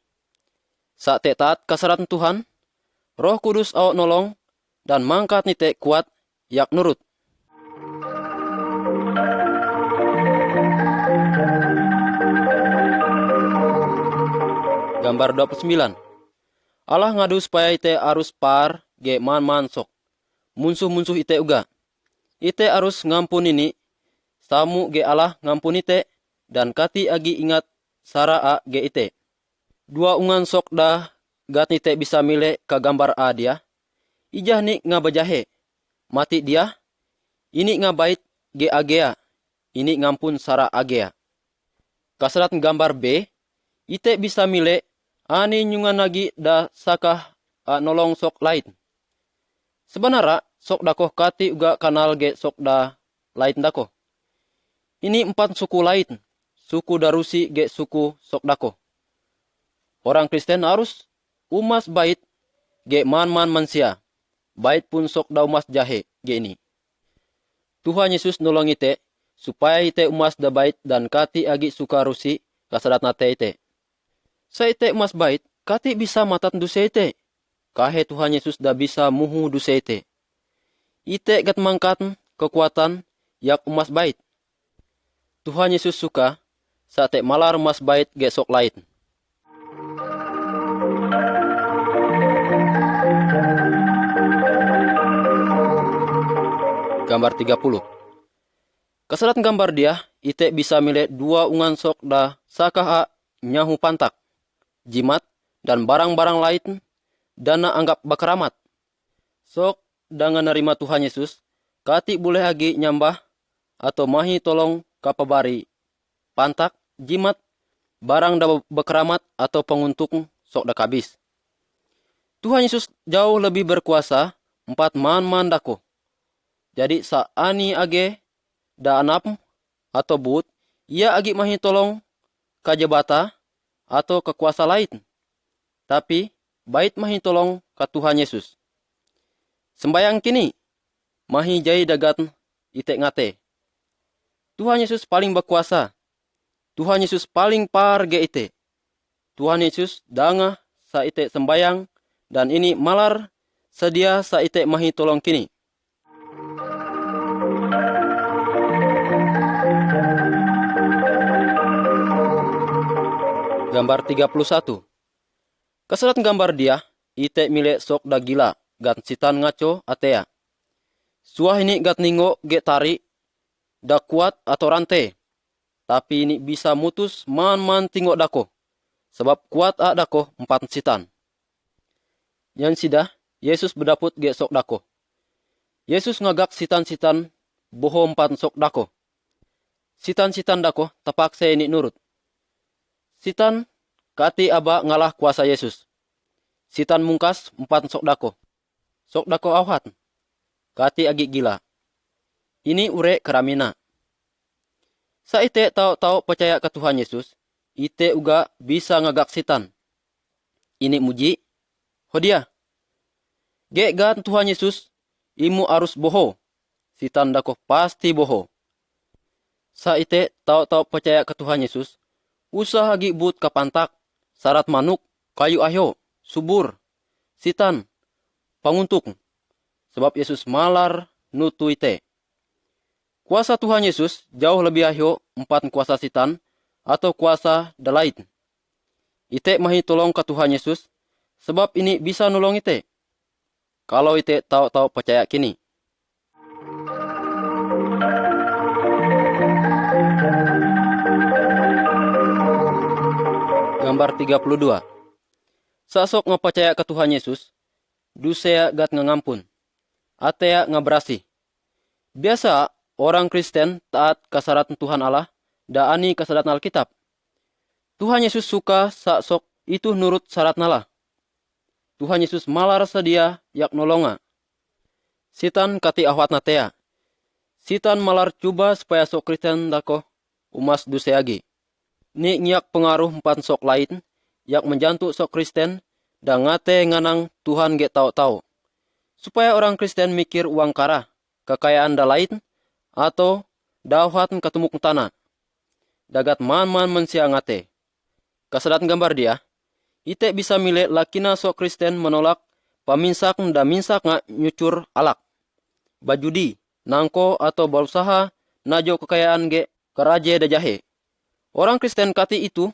Saat te taat kasaratan Tuhan, Roh Kudus awak nolong dan mangkat nite kuat yak nurut. Gambar 29. Allah ngadu supaya ite arus par ge man-man sok. Munsuh-munsuh ite uga. Ite arus ngampun ini, samu ge Allah ngampun ite, dan kati agi ingat sara a ge ite. Dua ungan sok dah gat ite bisa milih ke gambar a dia. Ijah ni ngabajahe. Mati dia, ini ngabait ge agea, ini ngampun sara agea. Kasarat gambar B, ite bisa milih ani nyungan lagi da sakah nolong sok lain. Sebenarnya sok dakoh kati uga kanal ge sok da lain dakoh. Ini 4 suku lain, suku Darusi ge suku sok dakoh. Orang Kristen harus umas bait ge man-man mansia. Bait pun sok da umas jahe ge ini. Tuhan Yesus nolong ite supaya ite umas da bait dan kati agi suka rusi kasadat nate ite. Sa ite umas bait kati bisa matat duse ite. Kahe Tuhan Yesus da bisa muhu duse ite. Ite gat mangkat kekuatan yak umas bait. Tuhan Yesus suka saat te malar umas bait ge sok lain. Gambar 30. Kesalat gambar dia, ite bisa milih 2 ungan sok da sakah nyahu pantak, jimat, dan barang-barang lain, dana anggap bakaramat. Sok dengan nerima Tuhan Yesus, kati boleh agi nyambah atau mahi tolong kapabari, pantak, jimat, barang da bakaramat atau penguntung sok da kabis. Tuhan Yesus jauh lebih berkuasa 4 man-man dako. Jadi sa ani age da anap atau but, ia agi mahi tolong kajabata atau kekuasa lain. Tapi bait mahi tolong ka Tuhan Yesus. Sembayang kini, mahi jai dagat ite ngate. Tuhan Yesus paling berkuasa. Tuhan Yesus paling par ge ite. Tuhan Yesus dangah sa ite sembayang dan ini malar sedia sa ite mahi tolong kini. Gambar 31. Keselat gambar dia, ite mile sok da gila, gat sitan ngaco atea. Suah ini gat ningo ge tari, da kuat atau rante. Tapi ini bisa mutus man tinggo dako. Sebab kuat dako 4 sitan. Yang sidah, Yesus berdaput ge sok dako. Yesus ngagak sitan-sitan boho 4 sok dako. Sitan-sitan dako terpaksa ini nurut. Sitan kati aba ngalah kuasa Yesus. Sitan mungkas 4 sok dako. Sok dako awhat. Kati agi gila. Ini ure keramina. Sa ite tau percaya ke Tuhan Yesus, ite uga bisa ngagak sitan. Ini muji. Hodia. Gan Tuhan Yesus, imu arus boho. Sitan dako pasti boho. Sa ite tau percaya ke Tuhan Yesus, usaha gi but kapantak, sarat manuk, kayu ahyo, subur, sitan, panguntuk. Sebab Yesus malar nutu ite. Kuasa Tuhan Yesus jauh lebih ahyo 4 kuasa sitan atau kuasa dalaid. Ite mahi tolong ke Tuhan Yesus, sebab ini bisa nolong ite. Kalau ite tau percaya kini. Gambar 32. Sasok ngapercaya ke Tuhan Yesus, dusea gat ngampun. Atea ngabrasi. Biasa orang Kristen taat kasaratan Tuhan Allah, da ani kasaratan Alkitab. Tuhan Yesus suka sasok itu nurut syarat nala. Tuhan Yesus malar sedia yak nolonga. Sitan kati ahwat natea. Sitan malar coba supaya sok Kristen dako umas duseagi. Ni nyak pengaruh 4 sok lain yak menjantu sok Kristen dan ngate nganang Tuhan ge tau-tau. Supaya orang Kristen mikir uang kara, kekayaan da lain, atau dawhat ketemuk tanah. Dagat man mensia ngate. Kasadat gambar dia, ite bisa milih lakina sok Kristen menolak paminsak da minsak nyucur alak. Bajudi, nangko atau berusaha najo kekayaan ge keraje da jahe. Orang Kristen kati itu,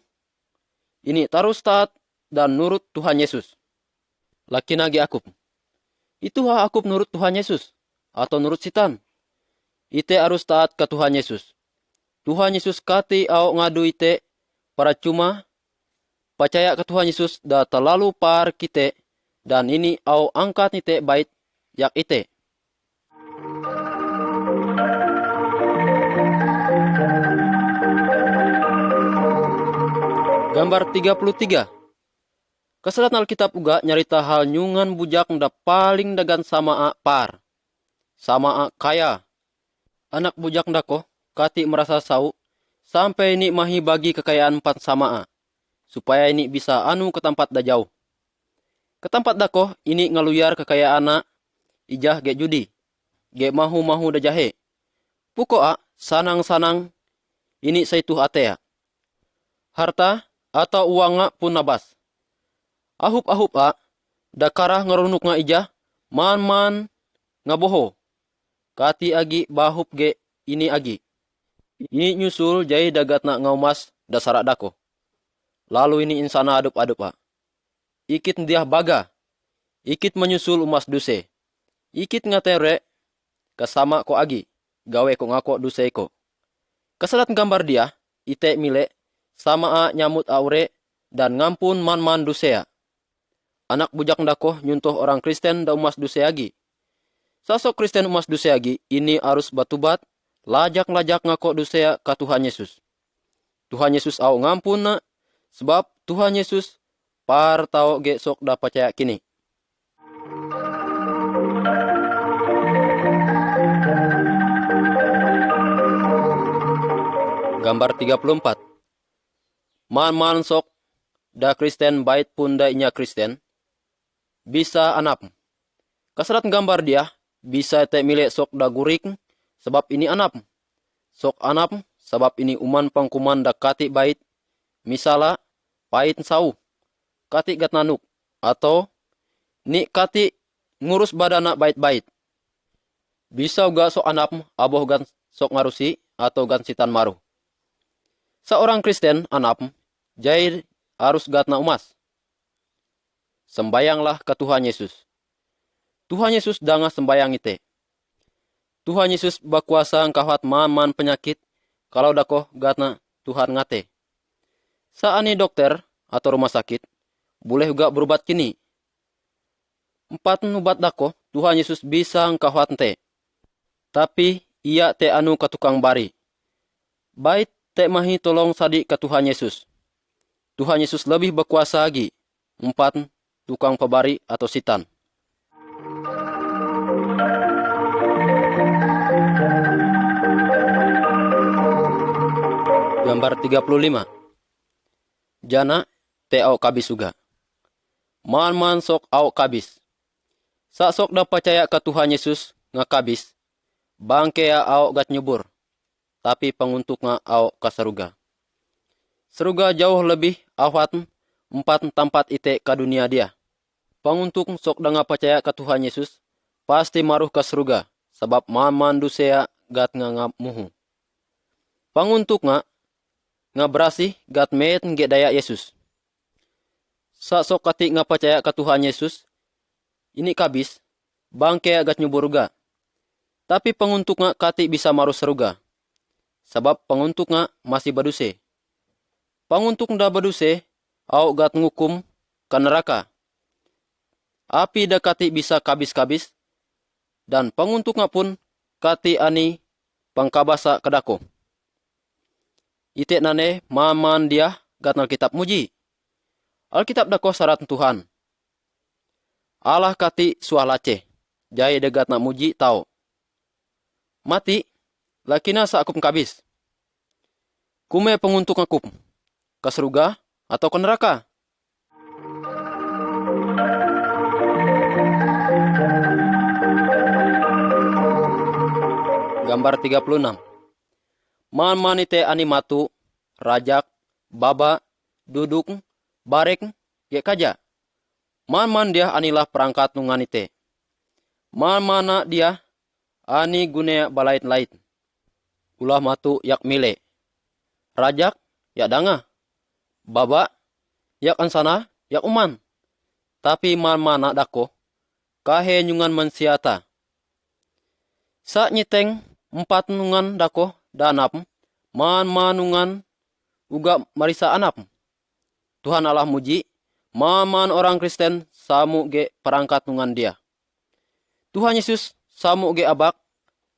ini tarus taat dan nurut Tuhan Yesus. Lakina ge akup. Itu akup nurut Tuhan Yesus, atau nurut sitan. Ite harus taat ke Tuhan Yesus. Tuhan Yesus kati au ngadu ite, para cuma percaya ke Tuhan Yesus dah terlalu par kite, dan ini au angkat ite bait yak ite. Gambar 33. Keselat Alkitab uga nyarita hal nyungan bujak da paling dagan sama par. Sama kaya. Anak bujak dako kati merasa sau sampai ini mahi bagi kekayaan 4 sama supaya ini bisa anu ke tempat da jauh. Ke tempat dako ini ngaluyar kekayaan anak ijah ge judi. Ge mahu da jahe. Puko sanang-sanang ini saitu atea. Harta atau uang pun nabas. Ahup da karah ngerunuk ijah man ngaboho. Kati agi bahup ge ini agi. Ini nyusul jai dagat ngaumas dasarak dako. Lalu ini insana adup-adup Ikit ndiah baga. Ikit menyusul umas duse. Ikit ngatere kesama ko agi. Gawe ko ngako duse ko. Keselat gambar dia, ite mile sama nyamut aure dan ngampun man dusea. Anak bujak dako nyuntuh orang Kristen da umas duseagi. Sasok Kristen umas duseagi ini harus batubat, lajak ngako dusea ka Tuhan Yesus. Tuhan Yesus au ngampun sebab Tuhan Yesus par tau ge sok da percaya kini. Gambar 34. Man sok da Kristen bait pun da inya Kristen. bisa anap. Kasalat gambar dia bisa te milik sok dagurik sebab ini anap. Sok anap sebab ini uman pangkuman da kati bait. Misala pait sau, kati gat nanuk, atau ni kati ngurus badana bait-bait. Bisa uga sok anap aboh gan sok ngarusi atau gan sitan maru. Seorang Kristen anap jai harus gatna umas. Sembayanglah ke Tuhan Yesus. Tuhan Yesus danga sembayang ite. Tuhan Yesus bakuasa ngkawat man penyakit kalau dakoh gatna Tuhan ngate. Saani dokter atau rumah sakit boleh juga berobat kini. 4 nubat dakoh Tuhan Yesus bisa ngkawat te. Tapi ia te anu ke tukang bari. Bait te mahi tolong sadi ke Tuhan Yesus. Tuhan Yesus lebih berkuasa lagi. 4 tukang pebari atau sitan. Gambar 35. Jana te au kabis juga. Man sok au kabis. Sok da percaya ke Tuhan Yesus ngakabis. Bangke ya au gat nyubur. Tapi penguntuk nga au ka seruga. Seruga jauh lebih awat 4 tempat ite ke dunia dia. Penguntuk sok da percaya ke Tuhan Yesus pasti maruh ke seruga. Sebab man dusea gat nga muhu. Penguntuk nga berasih gat met nge daya Yesus. Sok kati percaya ke Tuhan Yesus, ini kabis, bangke gat nyuburuga. Tapi penguntuk kati bisa maru seruga. Sebab penguntuk masih baduse. Penguntuk da baduse, au gat ngukum ke neraka. Api da kati bisa kabis-kabis, dan penguntuk pun kati ani pangkabasa kedako. Ite nane man dia gat Alkitab muji. Alkitab dako syarat Tuhan. Allah kati sualace. Jai degat nak muji tau. Mati, lakina sa akup kabis. Kume penguntuk akup. Ke surga atau ke neraka. Gambar 36. Man ite animatu, rajak, baba, duduk, barek, ge kaja. Man dia anilah perangkat nungan ite. Man dia ani gune balait-lait. Ulah matu yak mile. Rajak yak danga. Baba yak ansana yak uman. Tapi man dako kahe nyungan mansiata. Sa nyiteng 4 nungan dako danap, man nungan uga marisa anap. Tuhan Allah muji, man orang Kristen samu ge perangkat nungan dia. Tuhan Yesus samu ge abak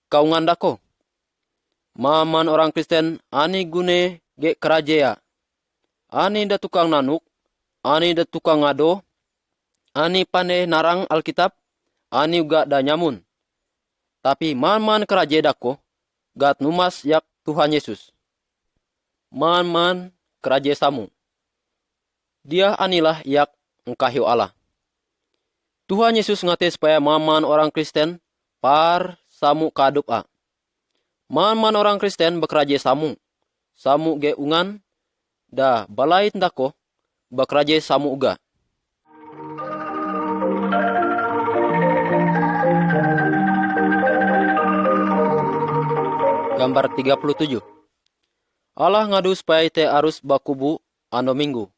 kaungan dako. Man orang Kristen ani gune ge kerajea. Ani da tukang nanuk, ani da tukang ngado, ani pane narang Alkitab, ani uga da nyamun. Tapi man keraje dako, gat numas yak Tuhan Yesus. Man keraje samu. Dia anilah yak engkahyu Allah. Tuhan Yesus ngate supaya man orang Kristen par samu kadup a. Man orang Kristen bekeraje samu. Samu ge ungan da balait dako bekeraje samu uga. Gambar 37. Allah ngadu supaya ite arus bakubu ano minggu.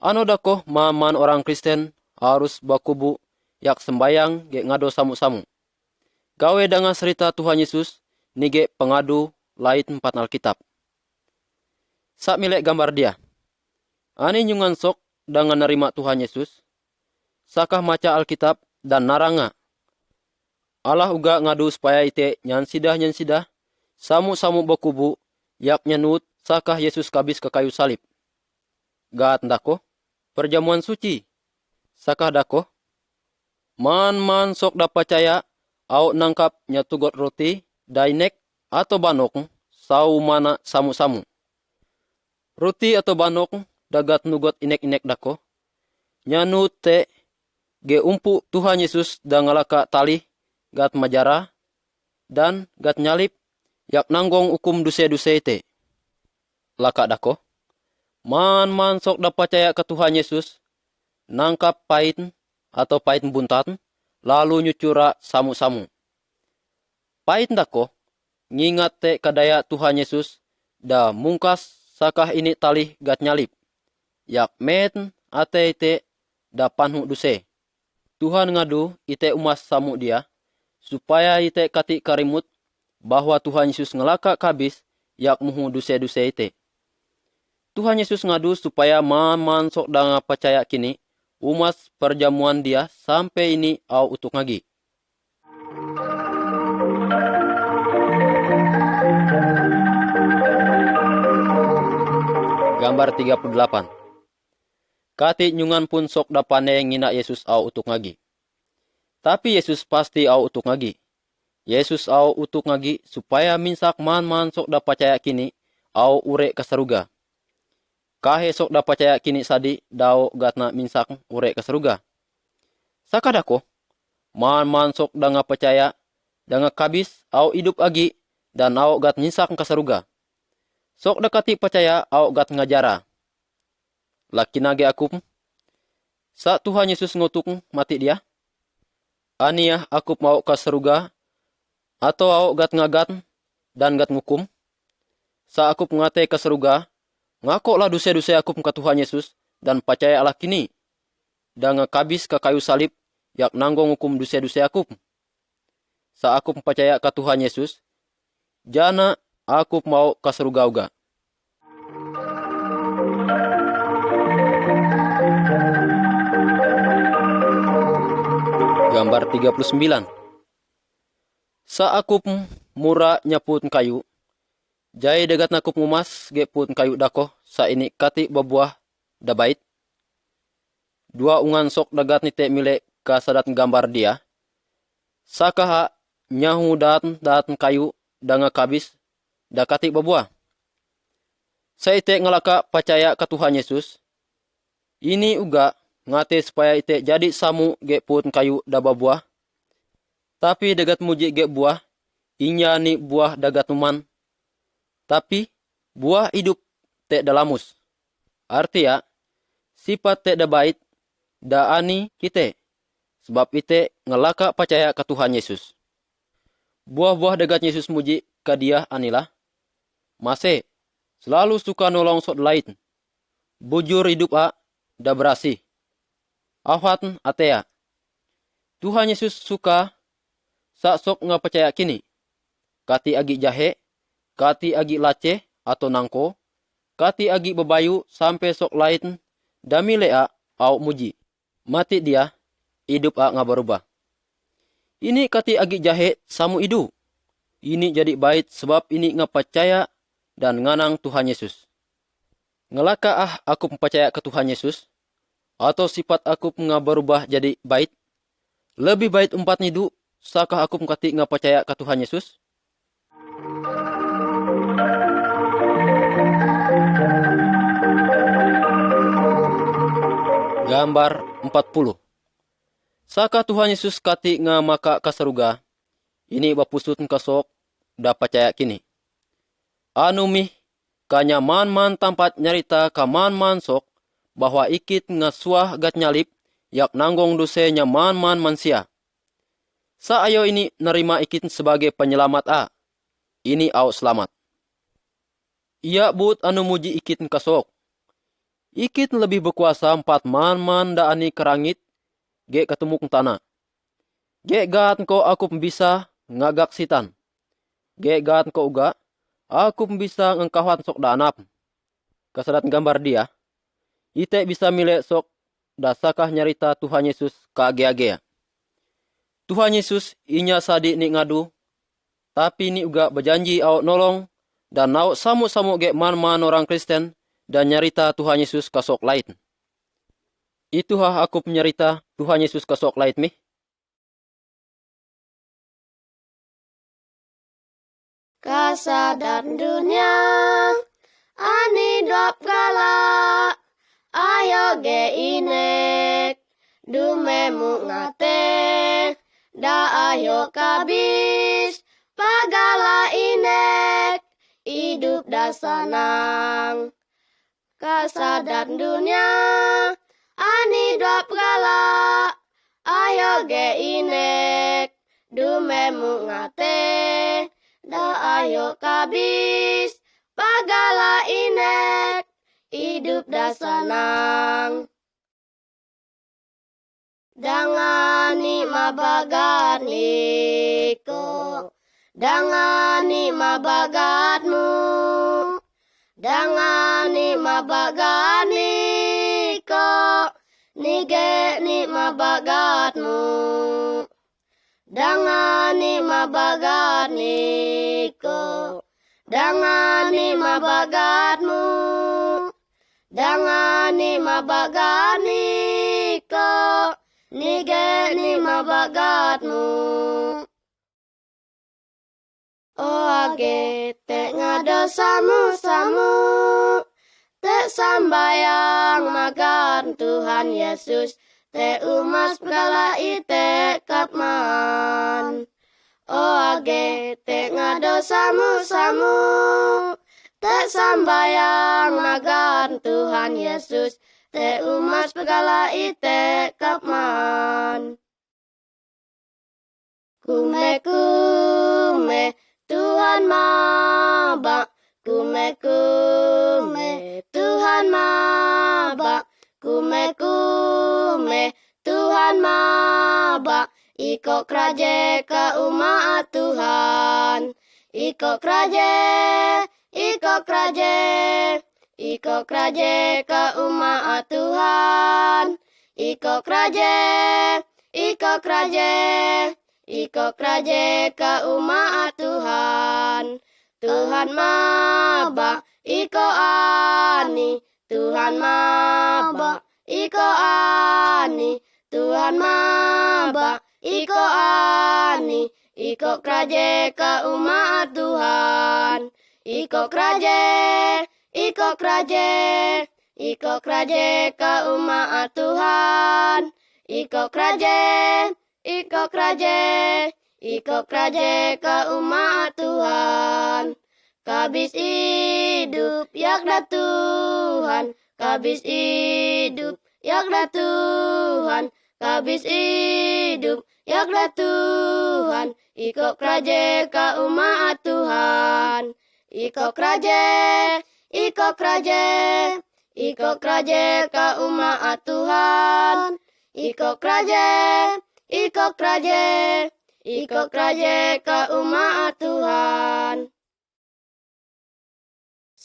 Ano dako man orang Kristen harus bakubu yak sembayang ge ngado samu-samu. Gawe dengan cerita Tuhan Yesus nige pengadu lait 4 Alkitab. Sak milek gambar dia. Ani nyungan sok dengan nerima Tuhan Yesus. Sakah maca Alkitab dan naranga. Allah uga ngadu supaya ite nyansidah samu-samu bakubu yak nyenut sakah Yesus kabis ke kayu salib. Gat dako perjamuan suci. Sakah dako man sok da percaya au nangkap nyatugot roti dainek atau banok sau mana samu-samu. Roti atau banok dagat nugot inek-inek dako nyanut te ge umpu Tuhan Yesus da ngalaka tali gat majara dan gat nyalip yak nanggong hukum duse-duse ite. Laka dako, man sok da percaya ke Tuhan Yesus, nangkap pait atau pait buntat, lalu nyucura samu-samu. Pait dako, ngingat te kadaya Tuhan Yesus, da mungkas sakah ini tali gat nyalip. Yak met ate ite da panhu duse. Tuhan ngadu ite umas samu dia, supaya ite kati karimut, bahwa Tuhan Yesus ngelaka kabis, yak muhu duse-duse ite. Tuhan Yesus ngadu supaya man sok da percaya kini, umas perjamuan dia sampai ini au utuk ngagi. Gambar 38. Kati nyungan pun sok dapane ngina Yesus au utuk ngagi. Tapi Yesus pasti au utuk ngagi. Yesus au utuk ngagi supaya minsak man sok da percaya kini au ure kasaruga. Kahe sok da percaya kini sadi dao gatna minsak ure kasaruga. Sakadako, man sok da percaya da kabis au hidup agi dan au gat minsak kasaruga. Sok dekati percaya au gat ngajara. Laki nage akup, sa Tuhan Yesus ngutuk mati dia. Aniah akup mau kasaruga atau au gat ngagat dan gat ngukum. Sa akup ngate kasaruga, ngakoklah duse-duse akup ke Tuhan Yesus dan percaya Allah kini. Dan ngakabis ke kayu salib yak nanggong hukum duse-duse akup. Sa akup percaya ke Tuhan Yesus, jana akup mau kasaruga uga. Gambar 39. Sa akup mura nyaput kayu, jai degat nakup ngumas ge pun kayu dako sa ini kati babuah da bait. Dua ungan sok dagat nite mile kasadat gambar dia. Sakaha nyahu dat kayu da ngakabis da kati babuah. Sa ite ngalaka percaya ke Tuhan Yesus. Ini uga ngate supaya ite jadi samu ge pun kayu da babuah. Tapi degat muji ge buah, inya ni buah dagat numan. Tapi buah hidup te dalamus. Artia, sifat te da bait, da ani kite. Sebab ite ngelaka percaya ke Tuhan Yesus. Buah-buah dagat Yesus muji ke dia anilah. Mase, selalu suka nolong sok lain. Bujur hidup da berasih. Awat atea. Tuhan Yesus suka sok percaya kini. Kati agi jahe, kati agi lace atau nangko, kati agi bebayu sampai sok lain dami lea au muji. Mati dia, hidup nga berubah. Ini kati agi jahe samu idu. Ini jadi bait sebab ini percaya dan nganang Tuhan Yesus. Ngelaka aku percaya ke Tuhan Yesus, atau sifat aku berubah jadi bait. Lebih bait umpat nidu, sakah aku kati percaya ke Tuhan Yesus. Gambar 40. Saka Tuhan Yesus kati maka kasaruga, ini bapusut kasok da percaya kini. Anu mih kanya man tampat nyarita ka man sok bahwa ikit ngasuah gat nyalip yak nanggong dosenya man mansia. Sa ayo ini nerima ikit sebagai penyelamat Ini au selamat. Ia but anu muji ikit kasok. Ikit lebih berkuasa 4 man da ani kerangit, ge ketemu keng tanah. Ge gat ko aku bisa ngagak sitan. Ge gat ko uga, aku bisa ngengkawan sok da anap. Kasadat gambar dia, ite bisa mile sok dasakah nyarita Tuhan Yesus kaage-age. Tuhan Yesus inya sadi ni ngadu, tapi ni uga berjanji au nolong dan au samu-samu ge man orang Kristen dan nyarita Tuhan Yesus kasok lain. Itulah aku penyarita Tuhan Yesus kasok lain mi. Kasadan dunia ani dop gala ayo ge inek dumemu ngate, da ayo kabis, pagala inek, hidup da sanang. Kasadat dunia, ani dua pagala, ayo ge inek, dumemu ngate, da ayo kabis, pagala inek, hidup da sanang. Dangani mabagatniko, dangani mabagatmu, dangani mabagatniko, nige ni mabagatmu. Dangani mabagatniko, dangani mabagatmu, dangani mabagatniko, nige ni mabagatmu. O age te ngado samu-samu, te sambayang magan Tuhan Yesus, te umas pagala ite kapman. O age te ngado samu-samu, te sambayang magan Tuhan Yesus, te umas pagala ite kapman. Kume Tuhan maba, kume Tuhan maba, kume Tuhan maba, iko kraje ka umat Tuhan, iko kraje ka umat Tuhan, iko kraje ka umat Tuhan. Tuhan maba, iko ani, Tuhan maba, iko ani, Tuhan maba, iko ani, iko kraje ka umat Tuhan. Iko kraje ka umat Tuhan. Iko kraje ka umat Tuhan. Kabis hidup yakda Tuhan, kabis hidup yakda Tuhan, kabis hidup yakda Tuhan. Iko kraje ka umat Tuhan. Iko kraje ka umat Tuhan. Iko kraje ka umat Tuhan.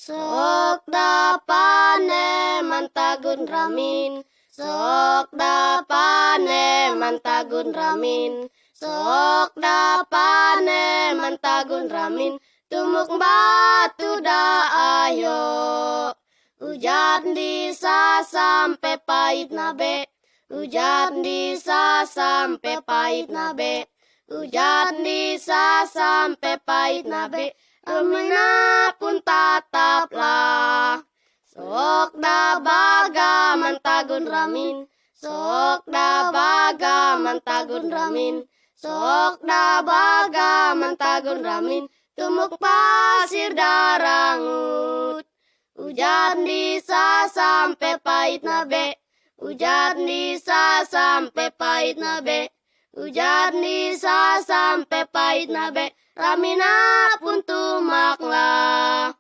Sok dapane mantagun ramin, sok dapane mantagun ramin, sok dapane mantagun ramin, tumuk batu da ayo. Hujan bisa sampai pahit nabe, hujan bisa sampai pahit nabe, hujan bisa sampai pahit nabe. Amina pun tataplah. Sok da baga mantagun ramin, sok da baga mantagun ramin, sok da baga mantagun ramin, tumuk pasir darangut. Hujan bisa sampai pahit nabe, hujan bisa sampai pahit nabe, hujan bisa sampai pahit nabe. Ramina pun tumaklah.